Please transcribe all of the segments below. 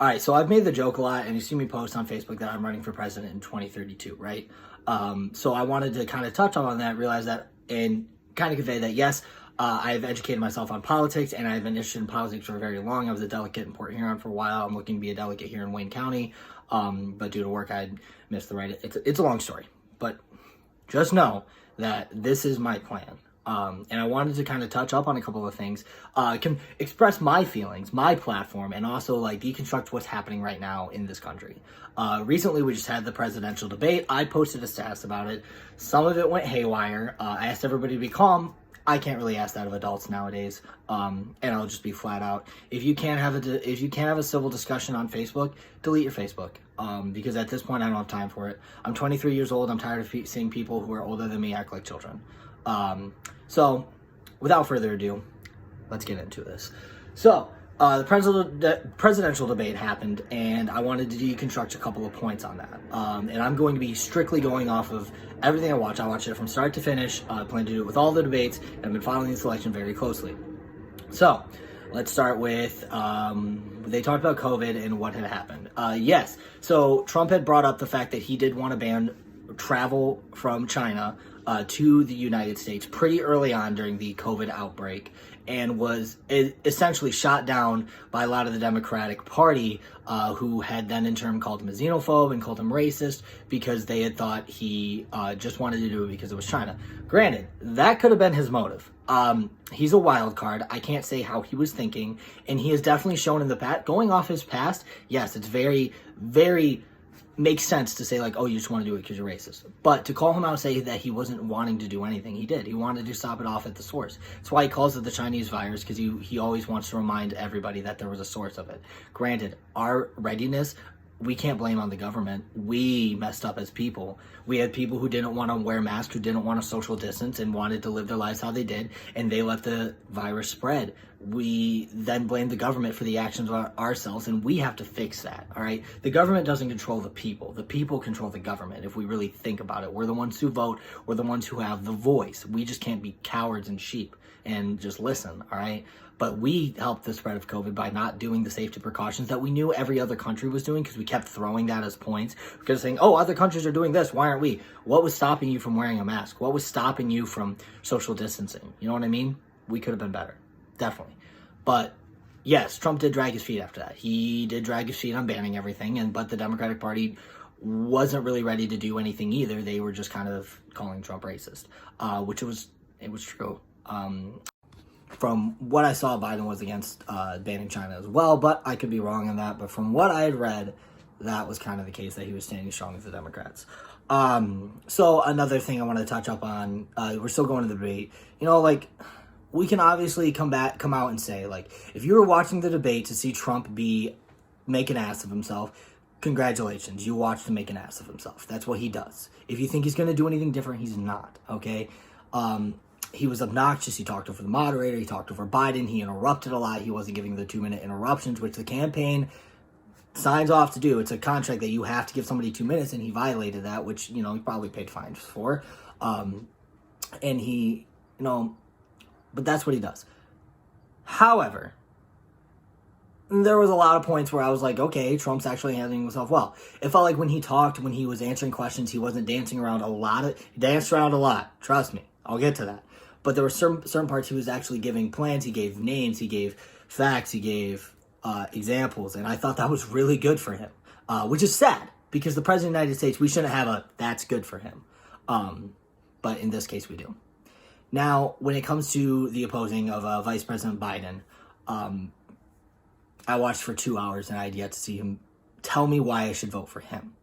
All right, so I've made the joke a lot, and you see me post on Facebook that I'm running for president in 2032, right? So I wanted to kind of touch on that, realize that, and kind of convey that, yes, I've educated myself on politics, and I've been interested in politics for very long. I was a delegate in Port Huron for a while. I'm looking to be a delegate here in Wayne County, but due to work, I missed the right. It's a long story, but just know that this is my plan. And I wanted to kind of touch up on a couple of things, can express my feelings, my platform, and also like deconstruct what's happening right now in this country. Recently, we just had the presidential debate. I posted a status about it. Some of it went haywire. I asked everybody to be calm. I can't really ask that of adults nowadays. And I'll just be flat out. If you can't have a civil discussion on Facebook, delete your Facebook. Because at this point, I don't have time for it. I'm 23 years old. I'm tired of seeing people who are older than me act like children. So, without further ado, let's get into this. So, the presidential debate happened, and I wanted to deconstruct a couple of points on that. And I'm going to be strictly going off of everything I watch. I watch it from start to finish. I plan to do it with all the debates, and I've been following this election very closely. So, let's start with, they talked about COVID and what had happened. Yes, so Trump had brought up the fact that he did want to ban travel from China to the United States pretty early on during the COVID outbreak, and was essentially shot down by a lot of the Democratic Party, who had then in turn called him a xenophobe and called him racist because they had thought he just wanted to do it because it was China. Granted, that could have been his motive. He's a wild card. I can't say how he was thinking, and he has definitely shown in the past, going off his past, yes, it's very, very makes sense to say like, oh, you just want to do it because you're racist. But to call him out and say that he wasn't wanting to do anything, he did. He wanted to stop it off at the source. That's why he calls it the Chinese virus, because he always wants to remind everybody that there was a source of it. Granted, our readiness, we can't blame on the government. We messed up as people. We had people who didn't want to wear masks, who didn't want to social distance and wanted to live their lives how they did, and they let the virus spread. We then blame the government for the actions of ourselves, and we have to fix that, all right? The government doesn't control the people. The people control the government, if we really think about it. We're the ones who vote. We're the ones who have the voice. We just can't be cowards and sheep and just listen, all right? But we helped the spread of COVID by not doing the safety precautions that we knew every other country was doing, because we kept throwing that as points. Because saying, oh, other countries are doing this, why aren't we? What was stopping you from wearing a mask? What was stopping you from social distancing? You know what I mean? We could have been better. Definitely. But yes, Trump did drag his feet after that. He did drag his feet on banning everything, but the Democratic Party wasn't really ready to do anything either. They were just kind of calling Trump racist, which it was true. From what I saw, Biden was against banning China as well, but I could be wrong on that. But from what I had read, that was kind of the case, that he was standing strong with the Democrats. So another thing I want to touch up on, we're still going to the debate. You know, like, we can obviously come out and say, like, if you were watching the debate to see Trump make an ass of himself, congratulations, you watched him make an ass of himself. That's what he does. If you think he's going to do anything different, he's not, okay? He was obnoxious. He talked over the moderator. He talked over Biden. He interrupted a lot. He wasn't giving the 2-minute interruptions, which the campaign signs off to do. It's a contract that you have to give somebody 2 minutes, and he violated that, which, you know, he probably paid fines for. And he, you know, but that's what he does. However, there was a lot of points where I was like, okay, Trump's actually handling himself well. It felt like when he talked, when he was answering questions, he wasn't dancing around a lot. He danced around a lot. Trust me. I'll get to that. But there were certain parts he was actually giving plans. He gave names. He gave facts. He gave examples. And I thought that was really good for him, which is sad, because the President of the United States, we shouldn't have a that's good for him. But in this case, we do. Now, when it comes to the opposing of Vice President Biden, I watched for 2 hours, and I had yet to see him tell me why I should vote for him.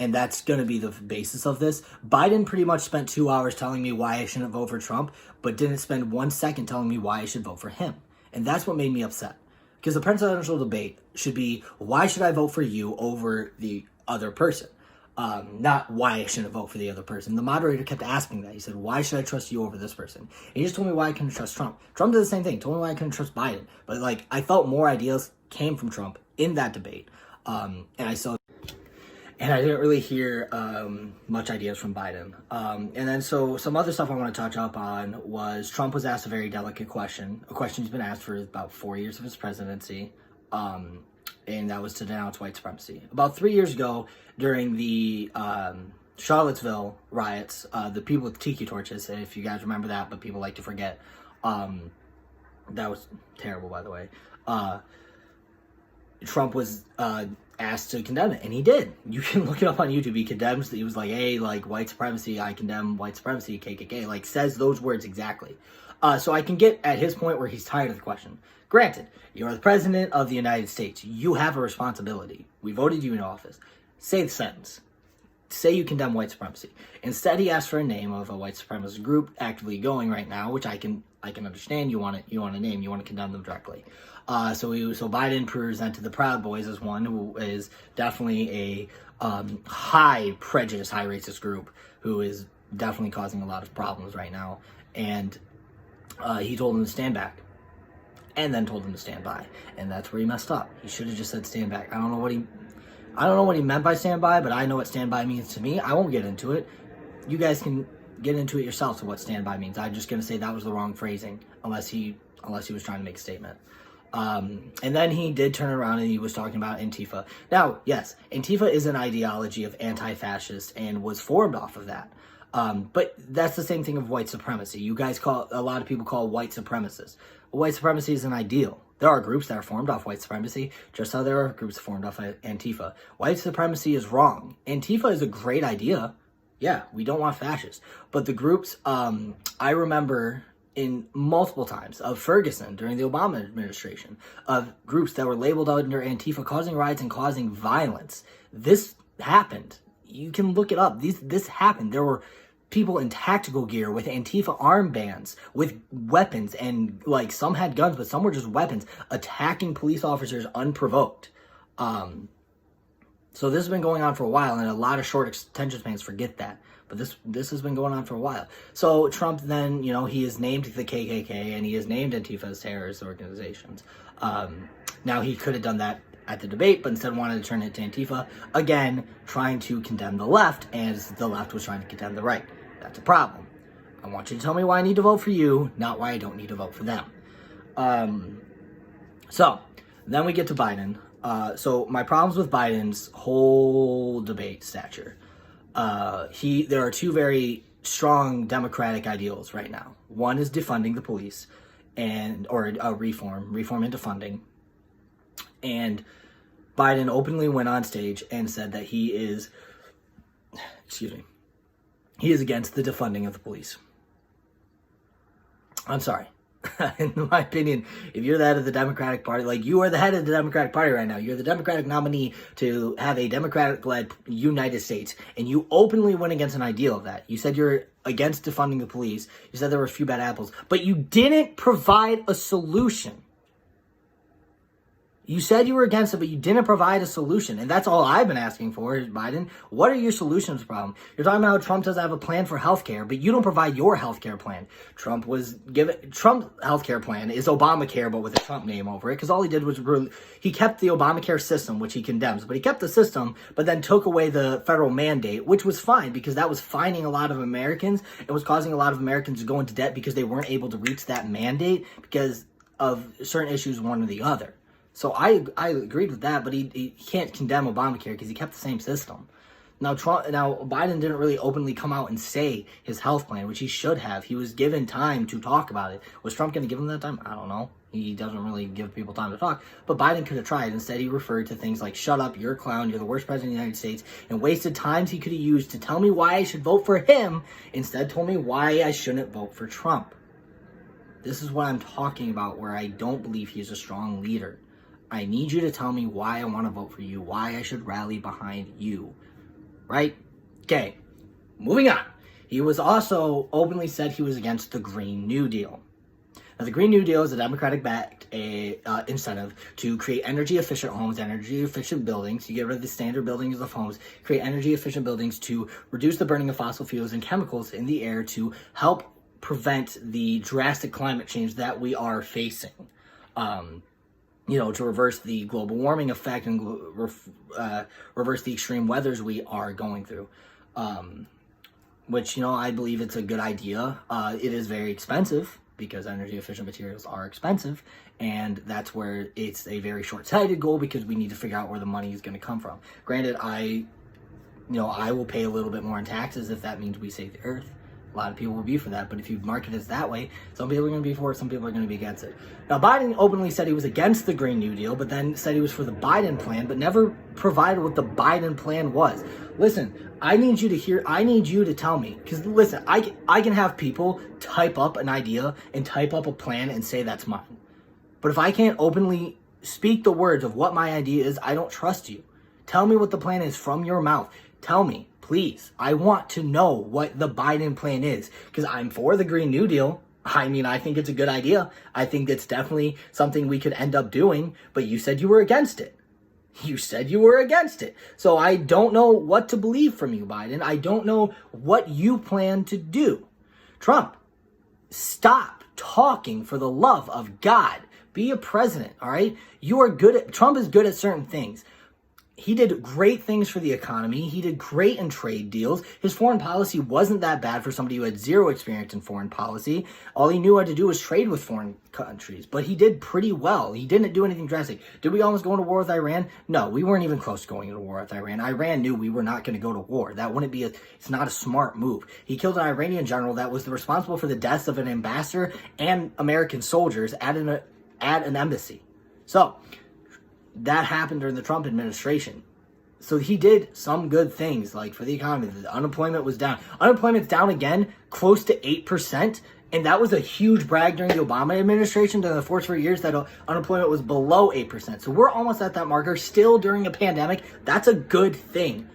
And that's going to be the basis of this. Biden pretty much spent 2 hours telling me why I shouldn't vote for Trump, but didn't spend 1 second telling me why I should vote for him. And that's what made me upset. Because the presidential debate should be, why should I vote for you over the other person? Not why I shouldn't vote for the other person. The moderator kept asking that. He said, why should I trust you over this person? And he just told me why I couldn't trust Trump. Trump did the same thing. Told me why I couldn't trust Biden. But, like, I felt more ideas came from Trump in that debate. And I didn't really hear much ideas from Biden. And then so some other stuff I want to touch up on was Trump was asked a very delicate question, a question he's been asked for about 4 years of his presidency. and that was to denounce white supremacy. About 3 years ago, during the Charlottesville riots, the people with tiki torches, if you guys remember that, but people like to forget, that was terrible, by the way. Trump was asked to condemn it, and he did. You can look it up on YouTube. He condemns, he was like, hey, like, white supremacy, I condemn white supremacy, KKK, like, says those words exactly. So I can get at his point where he's tired of the question. Granted, you're the president of the United States. You have a responsibility. We voted you into office. Say the sentence. Say you condemn white supremacy. Instead, he asked for a name of a white supremacist group actively going right now, which I can understand. You want a name. You want to condemn them directly. So Biden presented the Proud Boys as one who is definitely a high prejudice, high racist group who is definitely causing a lot of problems right now. And he told them to stand back, and then told them to stand by, and that's where he messed up. He should have just said stand back. I don't know what he meant by stand by, but I know what stand by means to me. I won't get into it. You guys can get into it yourselves of what stand by means. I'm just gonna say that was the wrong phrasing, unless he was trying to make a statement. And then he did turn around and he was talking about Antifa. Now, yes, Antifa is an ideology of anti-fascist and was formed off of that. But that's the same thing of white supremacy. You guys a lot of people call white supremacists. White supremacy is an ideal. There are groups that are formed off white supremacy, just how there are groups formed off Antifa. White supremacy is wrong. Antifa is a great idea. Yeah, we don't want fascists. But the groups, I remember in multiple times of Ferguson during the Obama administration, of groups that were labeled under Antifa causing riots and causing violence. This happened. You can look it up. This happened. There were people in tactical gear with Antifa armbands, with weapons, and like some had guns, but some were just weapons, attacking police officers unprovoked. So this has been going on for a while, and a lot of short attention spans forget that. But this has been going on for a while. So Trump then, he has named the KKK and he has named Antifa as terrorist organizations. Now he could have done that at the debate, but instead wanted to turn it to Antifa, again, trying to condemn the left, as the left was trying to condemn the right. That's a problem. I want you to tell me why I need to vote for you, not why I don't need to vote for them. So then we get to Biden. So my problems with Biden's whole debate stature. There are two very strong democratic ideals right now. One is defunding the police, or reform into funding. And Biden openly went on stage and said that he is against the defunding of the police. I'm sorry. In my opinion, if you're the head of the Democratic Party, like you are the head of the Democratic Party right now, you're the Democratic nominee to have a Democratic-led United States, and you openly went against an ideal of that. You said you're against defunding the police. You said there were a few bad apples, but you didn't provide a solution. You said you were against it, but you didn't provide a solution. And that's all I've been asking for, Biden. What are your solutions to the problem? You're talking about how Trump doesn't have a plan for healthcare, but you don't provide your healthcare plan. Trump's healthcare plan is Obamacare, but with a Trump name over it, because all he did was he kept the Obamacare system, which he condemns, but he kept the system, but then took away the federal mandate, which was fine, because that was fining a lot of Americans. It was causing a lot of Americans to go into debt because they weren't able to reach that mandate because of certain issues, one or the other. So I agreed with that, but he can't condemn Obamacare because he kept the same system. Now Biden didn't really openly come out and say his health plan, which he should have. He was given time to talk about it. Was Trump going to give him that time? I don't know. He doesn't really give people time to talk. But Biden could have tried. Instead, he referred to things like, shut up, you're a clown, you're the worst president of the United States, and wasted times he could have used to tell me why I should vote for him, instead told me why I shouldn't vote for Trump. This is what I'm talking about, where I don't believe he's a strong leader. I need you to tell me why I want to vote for you, why I should rally behind you, right? Okay, moving on. He was also openly said he was against the Green New Deal. Now, the Green New Deal is a Democratic-backed incentive to create energy-efficient homes, energy-efficient buildings. You get rid of the standard buildings of homes, create energy-efficient buildings to reduce the burning of fossil fuels and chemicals in the air to help prevent the drastic climate change that we are facing. To reverse the global warming effect and reverse the extreme weathers we are going through. Which, I believe it's a good idea. It is very expensive. because energy efficient materials are expensive, and that's where it's a very short-sighted goal because we need to figure out where the money is going to come from. Granted, I will pay a little bit more in taxes if that means we save the earth. A lot of people will be for that, but if you market it that way, some people are going to be for it, some people are going to be against it. Now, Biden openly said he was against the Green New Deal, but then said he was for the Biden plan, but never provided what the Biden plan was. Listen, I need you to tell me, because listen, I can have people type up an idea and type up a plan and say that's mine. But if I can't openly speak the words of what my idea is, I don't trust you. Tell me what the plan is from your mouth. Tell me. Please, I want to know what the Biden plan is, because I'm for the Green New Deal. I mean, I think it's a good idea. I think it's definitely something we could end up doing, but you said you were against it. You said you were against it. So I don't know what to believe from you, Biden. I don't know what you plan to do. Trump, stop talking for the love of God. Be a president, all right? Trump is good at certain things. He did great things for the economy. He did great in trade deals. His foreign policy wasn't that bad for somebody who had zero experience in foreign policy. All he knew how to do was trade with foreign countries, but he did pretty well. He didn't do anything drastic. Did we almost go into war with Iran? No, we weren't even close to going into war with Iran. Iran knew we were not going to go to war. That wouldn't be it's not a smart move. He killed an Iranian general that was responsible for the deaths of an ambassador and American soldiers at an embassy. So, that happened during the Trump administration. So he did some good things, like for the economy. The unemployment was down. Unemployment's down again, close to 8%. And that was a huge brag during the Obama administration. During the 4 straight years that unemployment was below 8%. So we're almost at that marker, still during a pandemic. That's a good thing.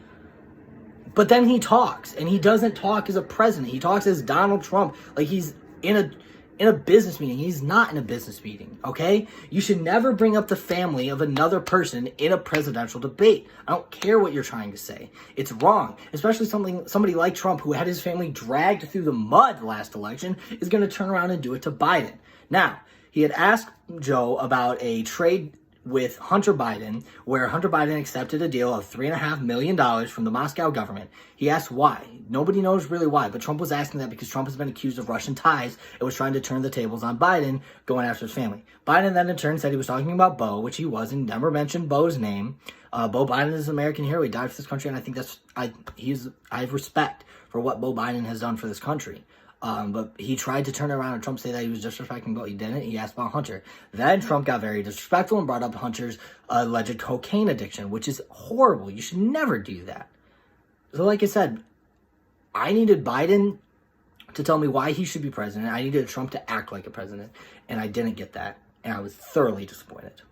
But then he talks, and he doesn't talk as a president. He talks as Donald Trump, like he's in a business meeting. He's not in a business meeting, okay? You should never bring up the family of another person in a presidential debate. I don't care what you're trying to say. It's wrong. Especially somebody like Trump, who had his family dragged through the mud last election, is going to turn around and do it to Biden. Now, he had asked Joe about a trade with Hunter Biden, where Hunter Biden accepted a deal of $3.5 million from the Moscow government. He asked why. Nobody knows really why, but Trump was asking that because Trump has been accused of Russian ties and was trying to turn the tables on Biden, going after his family. Biden then in turn said he was talking about Beau, which he wasn't, never mentioned Beau's name. Beau Biden is an American hero. He died for this country, and I think I have respect for what Beau Biden has done for this country. But he tried to turn around and Trump say that he was disrespecting Beau. He didn't. He asked about Hunter. Then Trump got very disrespectful and brought up Hunter's alleged cocaine addiction, which is horrible. You should never do that. So like I said, I needed Biden to tell me why he should be president. I needed Trump to act like a president, and I didn't get that, and I was thoroughly disappointed.